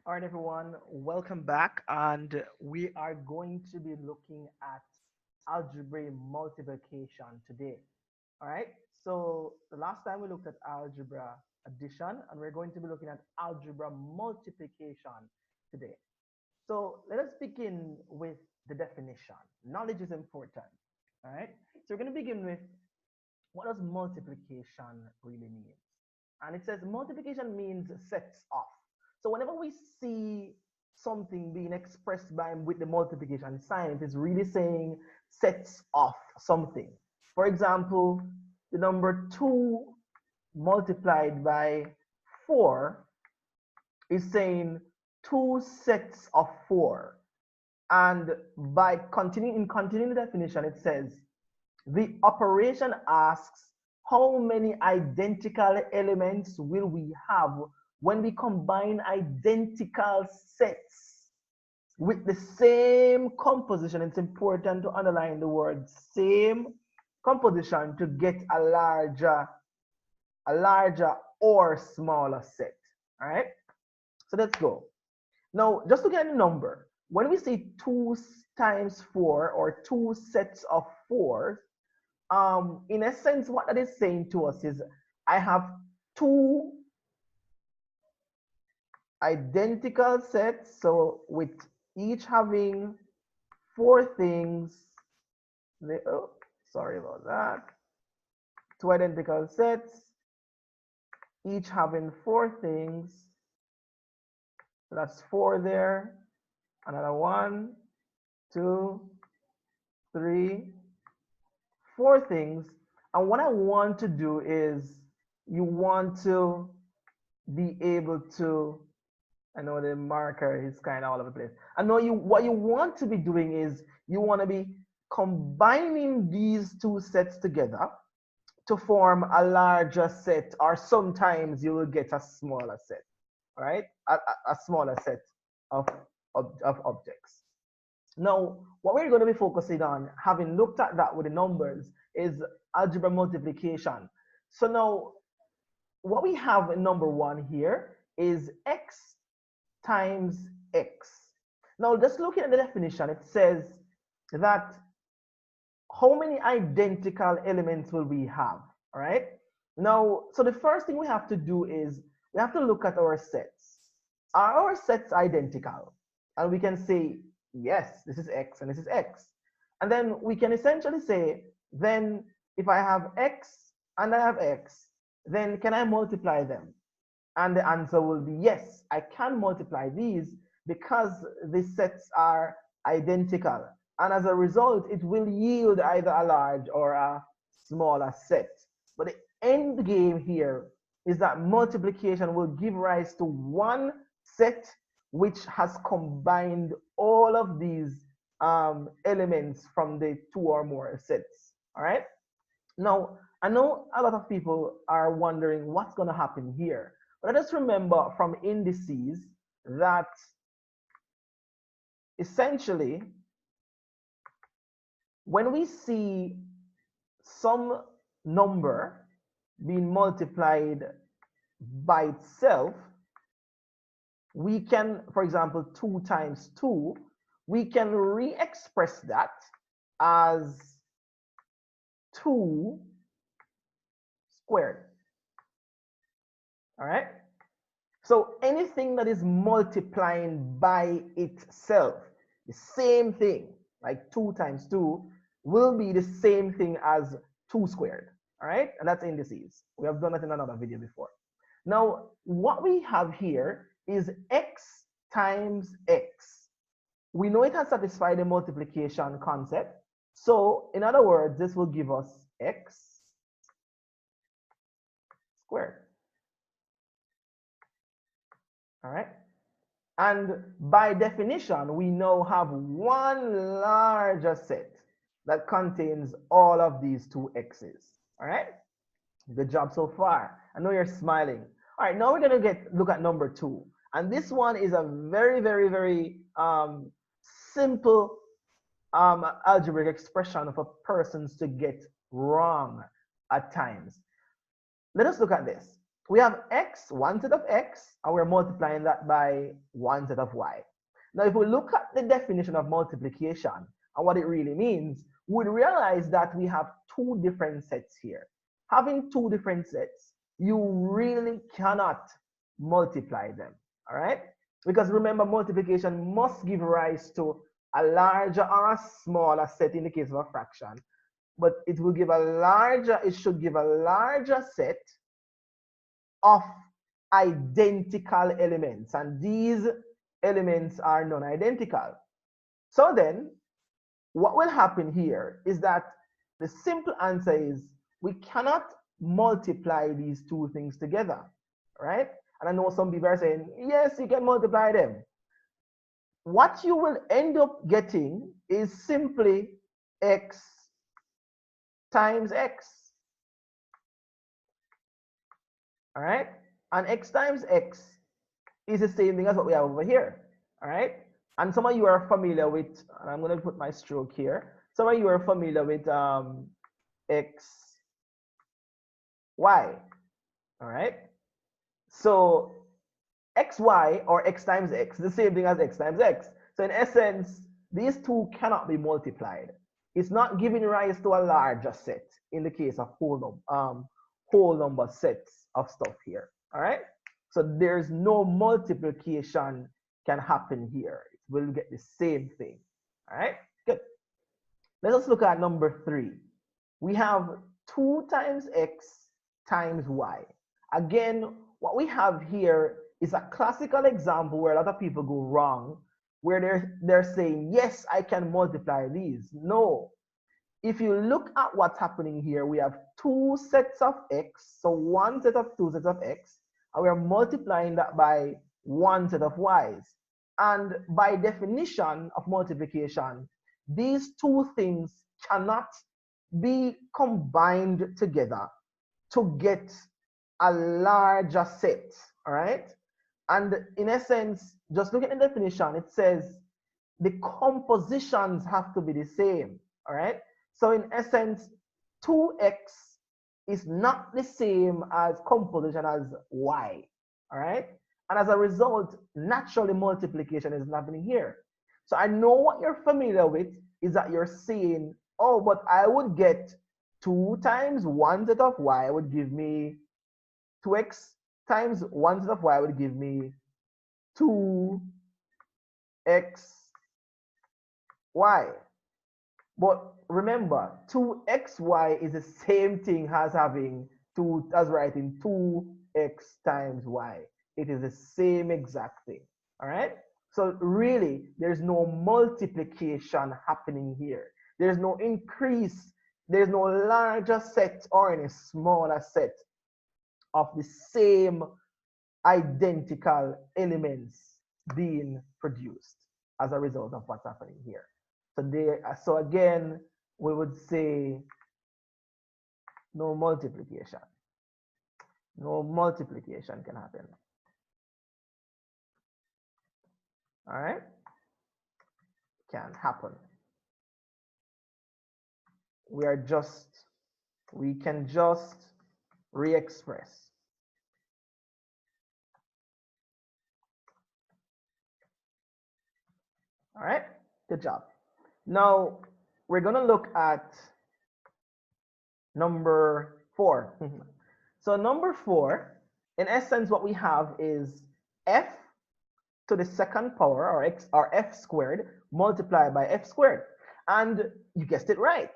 All right, everyone, welcome back. And we are going to be looking at algebraic multiplication today. All right, so the last time we looked at algebra addition, and we're going to be looking at algebra multiplication today. So let us begin with the definition. Knowledge is important. All right, so we're going to begin with what does multiplication really mean? And it says multiplication means sets off. So whenever we see something being expressed by with the multiplication sign, it is really saying sets off something. For example, the number 2 multiplied by 4 is saying 2 sets of 4. And by continuing the definition, it says the operation asks how many identical elements will we have when we combine identical sets with the same composition. It's important to underline the word same composition to get a larger or smaller set. All right, so let's go. Now, just to get a number, when we say 2 times 4 or 2 sets of 4, in essence, what that is saying to us is I have 2 identical sets, so with each having 4 things. Oh, sorry about that. 2 identical sets, each having 4 things. So that's 4 there. Another 1, 2, 3, 4 things. And what I want to do is you want to be able to, I know the marker is kind of all over the place. I know what you want to be doing is you want to be combining these 2 sets together to form a larger set, or sometimes you will get a smaller set, all right? A smaller set of objects. Now, what we're going to be focusing on, having looked at that with the numbers, is algebra multiplication. So now, what we have in number 1 here is x times x. Now, just looking at the definition, it says that how many identical elements will we have? All right. Now, so the first thing we have to do is we have to look at our sets. Are our sets identical? And we can say, yes, this is x and this is x. And then we can essentially say, then if I have x and I have x, then can I multiply them? And the answer will be yes, I can multiply these because the sets are identical. And as a result, it will yield either a large or a smaller set. But the end game here is that multiplication will give rise to one set which has combined all of these elements from the 2 or more sets. All right. Now, I know a lot of people are wondering what's going to happen here. But let us remember from indices that essentially when we see some number being multiplied by itself, we can, for example, 2 times 2, we can re-express that as 2 squared. All right. So anything that is multiplying by itself, the same thing, like 2 times 2, will be the same thing as 2 squared. All right. And that's indices. We have done that in another video before. Now, what we have here is x times x. We know it has satisfied the multiplication concept. So in other words, this will give us x squared. All right. And by definition, we now have one larger set that contains all of these 2 x's. All right. Good job so far. I know you're smiling. All right. Now we're going to look at number 2. And this one is a very, very, very simple algebraic expression for persons to get wrong at times. Let us look at this. we have x, one set of x, and we're multiplying that by one set of y. Now, if we look at the definition of multiplication and what it really means, we'd realize that we have two different sets here. Having two different sets, you really cannot multiply them, all right? Because remember, multiplication must give rise to a larger or a smaller set in the case of a fraction, but it will give a larger, it should give a larger set of identical elements, and these elements are non-identical. So then, what will happen here is that the simple answer is we cannot multiply these two things together, right? And I know some people are saying, yes, you can multiply them. What you will end up getting is simply x times x, all right? And x times x is the same thing as what we have over here, all right? And some of you are familiar with, and I'm going to put my stroke here. Some of you are familiar with x, y, all right? So xy or x times x, the same thing as x times x. So in essence, these two cannot be multiplied. It's not giving rise to a larger set in the case of whole number sets of stuff here, all right? So there's no multiplication can happen here. We'll get the same thing, all right? Good. Let us look at number 3. We have 2 times x times y. Again, what we have here is a classical example where a lot of people go wrong, where they're saying, yes, I can multiply these. No. If you look at what's happening here, we have 2 sets of x, so one set of 2 sets of x, and we're multiplying that by one set of y's. And by definition of multiplication, these two things cannot be combined together to get a larger set, all right? And in essence, just look at the definition, it says the compositions have to be the same, all right? So in essence, 2x is not the same as composition as y, all right? And as a result, naturally multiplication is happening here. So I know what you're familiar with is that you're saying, oh, but I would get 2 times 1 set of y would give me 2x times 1 set of y would give me 2xy. But remember, 2xy is the same thing as having writing 2x times y. It is the same exact thing. All right? So really, there's no multiplication happening here. There's no increase. There's no larger set or any smaller set of the same identical elements being produced as a result of what's happening here. So again, we would say no multiplication. No multiplication can happen. All right? Can happen. We can just re-express. All right? Good job. Now, we're going to look at number 4. So number 4, in essence, what we have is f to the second power, or f squared, multiplied by f squared. And you guessed it right.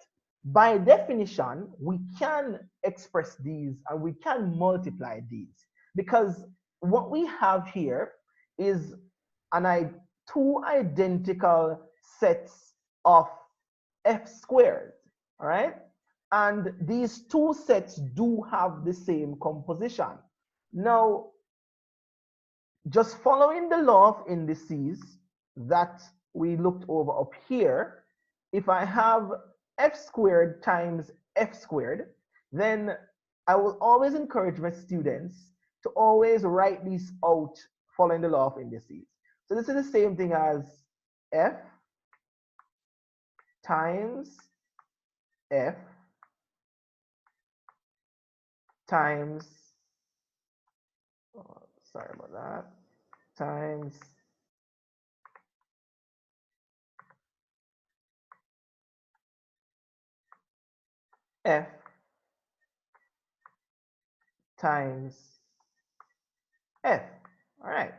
By definition, we can express these and we can multiply these, because what we have here is two identical sets of f squared, all right? And these two sets do have the same composition. Now, just following the law of indices that we looked over up here, if I have f squared times f squared, then I will always encourage my students to always write these out following the law of indices. So this is the same thing as f times f times sorry about that, times f times f. All right.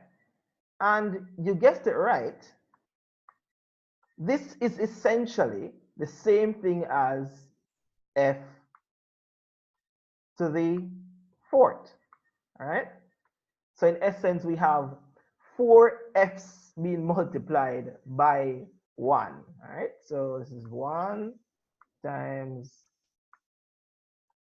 And you guessed it right. This is essentially the same thing as f to the fourth. All right. So in essence, we have four f's being multiplied by 1. All right. So this is 1 times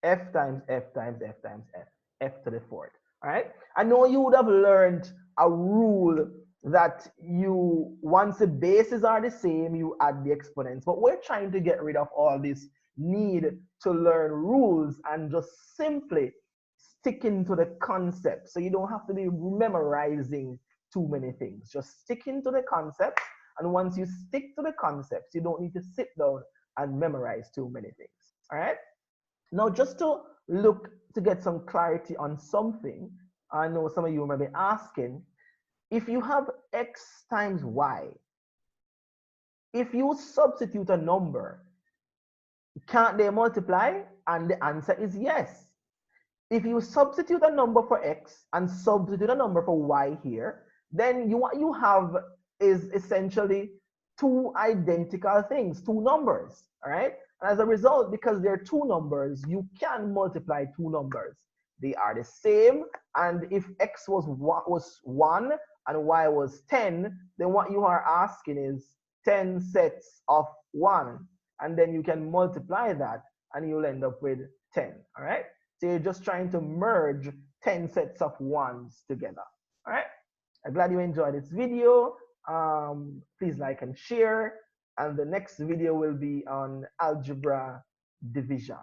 f times f times f times f, f to the fourth. All right. I know you would have learned a rule that you, once the bases are the same, you add the exponents. But we're trying to get rid of all this need to learn rules and just simply sticking to the concept. So you don't have to be memorizing too many things. Just sticking to the concepts. And once you stick to the concepts, you don't need to sit down and memorize too many things. All right. Now, just to look to get some clarity on something, I know some of you may be asking, if you have x times y, if you substitute a number, can't they multiply? And the answer is yes. If you substitute a number for x and substitute a number for y here, then what you have is essentially two identical things, two numbers, all right? And as a result, because they're two numbers, you can multiply two numbers. They are the same, and if x was 1 and y was 10, then what you are asking is 10 sets of 1, and then you can multiply that, and you'll end up with 10, all right? So you're just trying to merge 10 sets of 1s together, all right? I'm glad you enjoyed this video. Please like and share, and the next video will be on algebra division.